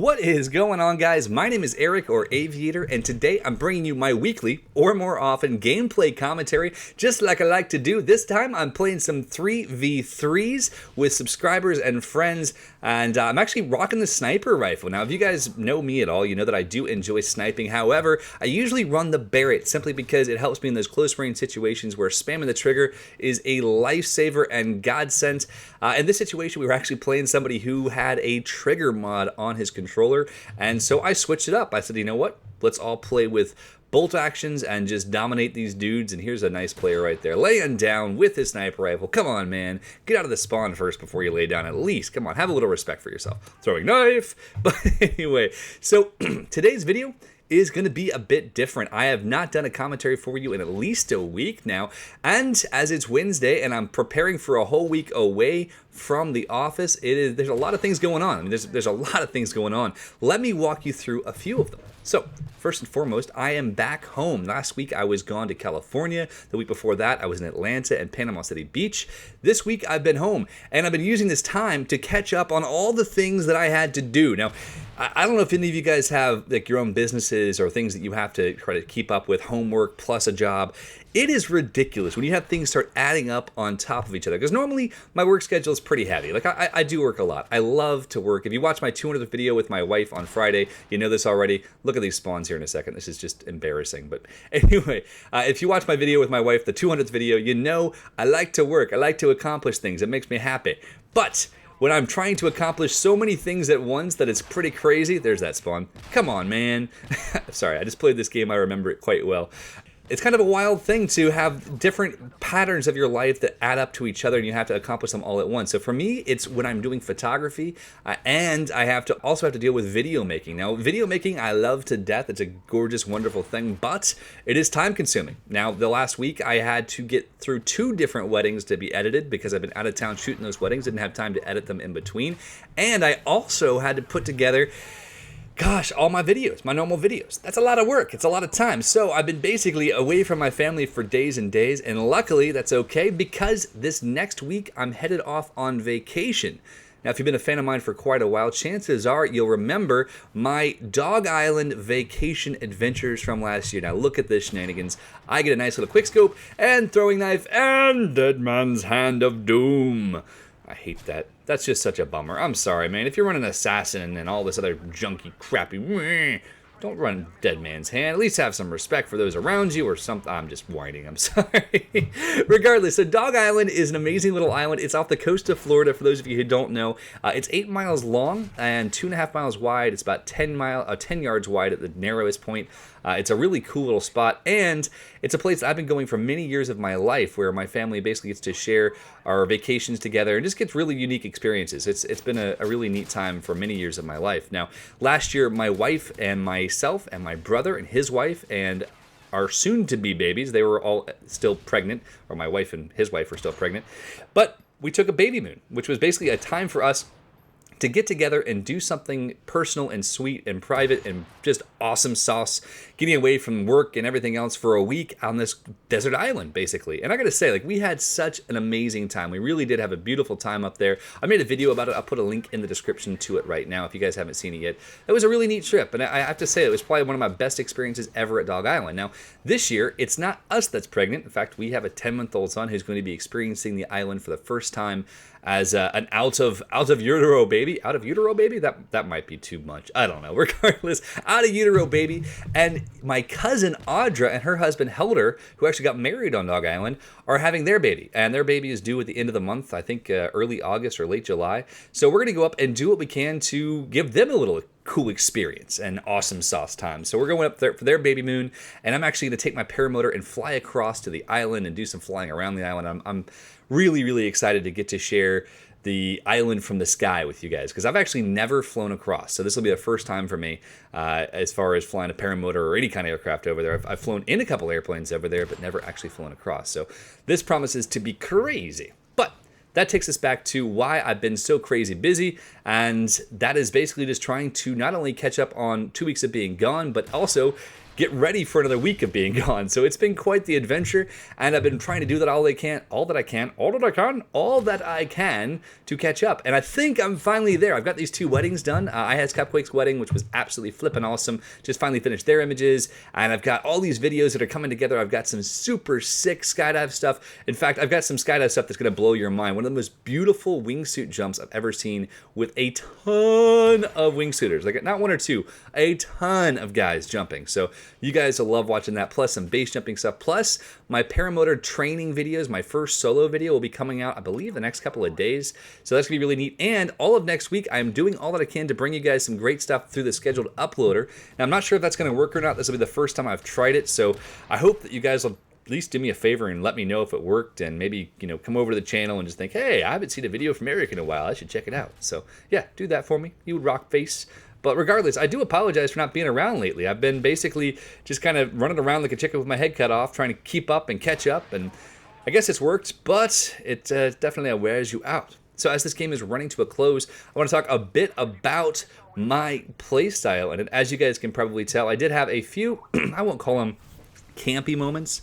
What is going on, guys? My name is Eric, or Aviator, and today I'm bringing you my weekly, or more often, gameplay commentary, just like I like to do. This time I'm playing some 3v3s with subscribers and friends, and I'm actually rocking the sniper rifle. Now, if you guys know me at all, you know that I do enjoy sniping. However, I usually run the Barrett simply because it helps me in those close range situations where spamming the trigger is a lifesaver and godsend. In this situation, we were actually playing somebody who had a trigger mod on his controller, and so I switched it up. I said, you know what? Let's all play with bolt actions and just dominate these dudes. And here's a nice player right there, laying down with his sniper rifle. Come on, man. Get out of the spawn first before you lay down at least. Come on, have a little respect for yourself. Throwing knife. But anyway, so today's video is going to be a bit different. I have not done a commentary for you in at least a week now, and as it's Wednesday and I'm preparing for a whole week away from the office, there's a lot of things going on. I mean, there's a lot of things going on. Let me walk you through a few of them. So, first and foremost, I am back home. Last week I was gone to California. The week before that I was in Atlanta and Panama City Beach. This week I've been home, and I've been using this time to catch up on all the things that I had to do. Now, I don't know if any of you guys have like your own businesses or things that you have to try to keep up with, homework plus a job. It is ridiculous when you have things start adding up on top of each other, because normally my work schedule is pretty heavy. Like I do work a lot. I love to work. If you watch my 200th video with my wife on Friday, you know this already. Look at these spawns here in a second. This is just embarrassing. But anyway, if you watch my video with my wife, the 200th video, you know I like to work. I like to accomplish things. It makes me happy. But when I'm trying to accomplish so many things at once that it's pretty crazy, there's that spawn. Come on, man. Sorry, I just played this game. I remember it quite well. It's kind of a wild thing to have different patterns of your life that add up to each other, and you have to accomplish them all at once. So for me, it's when I'm doing photography, and I also have to deal with video making. Now, video making, I love to death. It's a gorgeous, wonderful thing, but it is time consuming. Now, the last week, I had to get through 2 different weddings to be edited because I've been out of town shooting those weddings, didn't have time to edit them in between. And I also had to put together, gosh, all my videos, my normal videos. That's a lot of work. It's a lot of time. So I've been basically away from my family for days and days, and luckily that's okay because this next week I'm headed off on vacation. Now, if you've been a fan of mine for quite a while, chances are you'll remember my Dog Island vacation adventures from last year. Now, look at this shenanigans. I get a nice little quickscope and throwing knife and Dead Man's Hand of Doom. I hate that. That's just such a bummer. I'm sorry, man. If you're running Assassin and all this other junky, crappy, don't run Dead Man's Hand. At least have some respect for those around you or something. I'm just whining. I'm sorry. Regardless, so Dog Island is an amazing little island. It's off the coast of Florida, for those of you who don't know. It's 8 miles long and 2.5 miles wide. It's about 10 yards wide at the narrowest point. It's a really cool little spot, and it's a place that I've been going for many years of my life, where my family basically gets to share our vacations together and just gets really unique experiences. It's been a really neat time for many years of my life. Now, last year, my wife and myself and my brother and his wife and our soon-to-be babies, they were all still pregnant, or my wife and his wife were still pregnant, but we took a baby moon, which was basically a time for us to get together and do something personal and sweet and private and just awesome sauce, getting away from work and everything else for a week on this desert island, basically. And I gotta say, like, we had such an amazing time. We really did have a beautiful time up there. I made a video about it. I'll put a link in the description to it right now if you guys haven't seen it yet. It was a really neat trip, and I have to say, it was probably one of my best experiences ever at Dog Island. Now, this year, it's not us that's pregnant. In fact, we have a 10-month-old son who's going to be experiencing the island for the first time as an out of utero baby. Out of utero baby? That might be too much. I don't know. Regardless, out of utero baby. And my cousin Audra and her husband Helder, who actually got married on Dog Island, are having their baby. And their baby is due at the end of the month, I think early August or late July. So we're going to go up and do what we can to give them a little cool experience and awesome sauce time. So we're going up there for their baby moon, and I'm actually going to take my paramotor and fly across to the island and do some flying around the island. I'm really, really excited to get to share the island from the sky with you guys, because I've actually never flown across. So this will be the first time for me as far as flying a paramotor or any kind of aircraft over there. I've flown in a couple airplanes over there, but never actually flown across. So this promises to be crazy. But that takes us back to why I've been so crazy busy, and that is basically just trying to not only catch up on 2 weeks of being gone, but also get ready for another week of being gone. So it's been quite the adventure, and I've been trying to do that all that I can to catch up. And I think I'm finally there. I've got these 2 weddings done. I had Cupquake's wedding, which was absolutely flipping awesome. Just finally finished their images, and I've got all these videos that are coming together. I've got some super sick skydive stuff. In fact, I've got some skydive stuff that's going to blow your mind. One of the most beautiful wingsuit jumps I've ever seen, with a ton of wingsuiters. Like, not 1 or 2, a ton of guys jumping. So you guys will love watching that, plus some base jumping stuff. Plus, my paramotor training videos, my first solo video will be coming out, I believe, the next couple of days. So that's going to be really neat. And all of next week, I'm doing all that I can to bring you guys some great stuff through the scheduled uploader. Now, I'm not sure if that's going to work or not. This will be the first time I've tried it. So I hope that you guys will at least do me a favor and let me know if it worked, and maybe, you know, come over to the channel and just think, hey, I haven't seen a video from Eric in a while. I should check it out. So yeah, do that for me. You would rock face. But regardless, I do apologize for not being around lately. I've been basically just kind of running around like a chicken with my head cut off, trying to keep up and catch up, and I guess it's worked, but it definitely wears you out. So as this game is running to a close, I want to talk a bit about my playstyle, and as you guys can probably tell, I did have a few, I won't call them campy moments.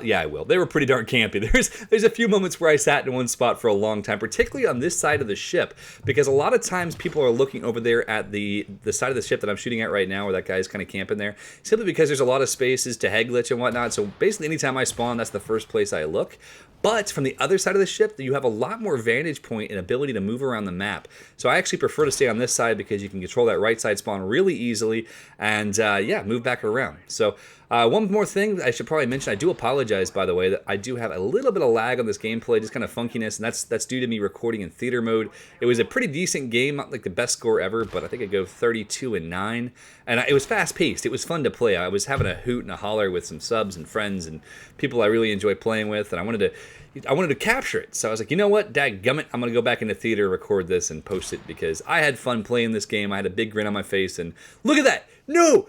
Yeah, I will. They were pretty darn campy. There's a few moments where I sat in one spot for a long time, particularly on this side of the ship, because a lot of times people are looking over there at the side of the ship that I'm shooting at right now, where that guy's kind of camping there, simply because there's a lot of spaces to head glitch and whatnot. So basically, anytime I spawn, that's the first place I look. But from the other side of the ship, you have a lot more vantage point and ability to move around the map. So I actually prefer to stay on this side because you can control that right side spawn really easily and, yeah, move back around. So one more thing I should probably mention, I do apologize, by the way, that I do have a little bit of lag on this gameplay, just kind of funkiness, and that's due to me recording in theater mode. It was a pretty decent game, not like the best score ever, but I think I'd go 32-9, and it was fast-paced. It was fun to play. I was having a hoot and a holler with some subs and friends and people I really enjoy playing with, and I wanted to capture it. So I was like, you know what, dadgummit, I'm going to go back into theater, record this, and post it, because I had fun playing this game. I had a big grin on my face, and look at that! No!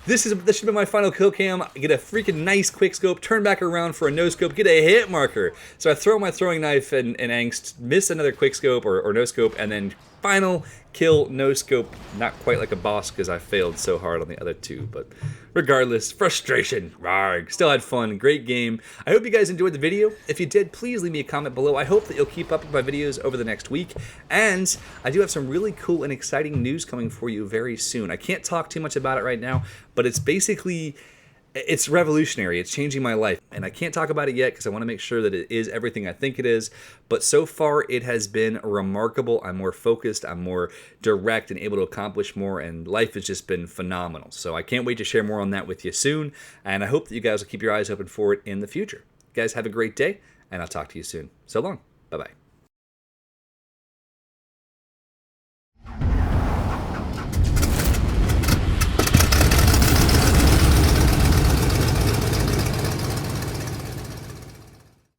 This should be my final kill cam. Get a freaking nice quick scope, turn back around for a no scope, get a hit marker. So I throw my throwing knife in angst, miss another quick scope or no scope, and then final kill, no scope. Not quite like a boss because I failed so hard on the other 2, but regardless, frustration. Rawr. Still had fun. Great game. I hope you guys enjoyed the video. If you did, please leave me a comment below. I hope that you'll keep up with my videos over the next week. And I do have some really cool and exciting news coming for you very soon. I can't talk too much about it right now, but it's basically, it's revolutionary. It's changing my life, and I can't talk about it yet because I want to make sure that it is everything I think it is, but so far it has been remarkable. I'm more focused, I'm more direct and able to accomplish more, and life has just been phenomenal. So I can't wait to share more on that with you soon, and I hope that you guys will keep your eyes open for it in the future. You guys have a great day, and I'll talk to you soon. So long. Bye-bye.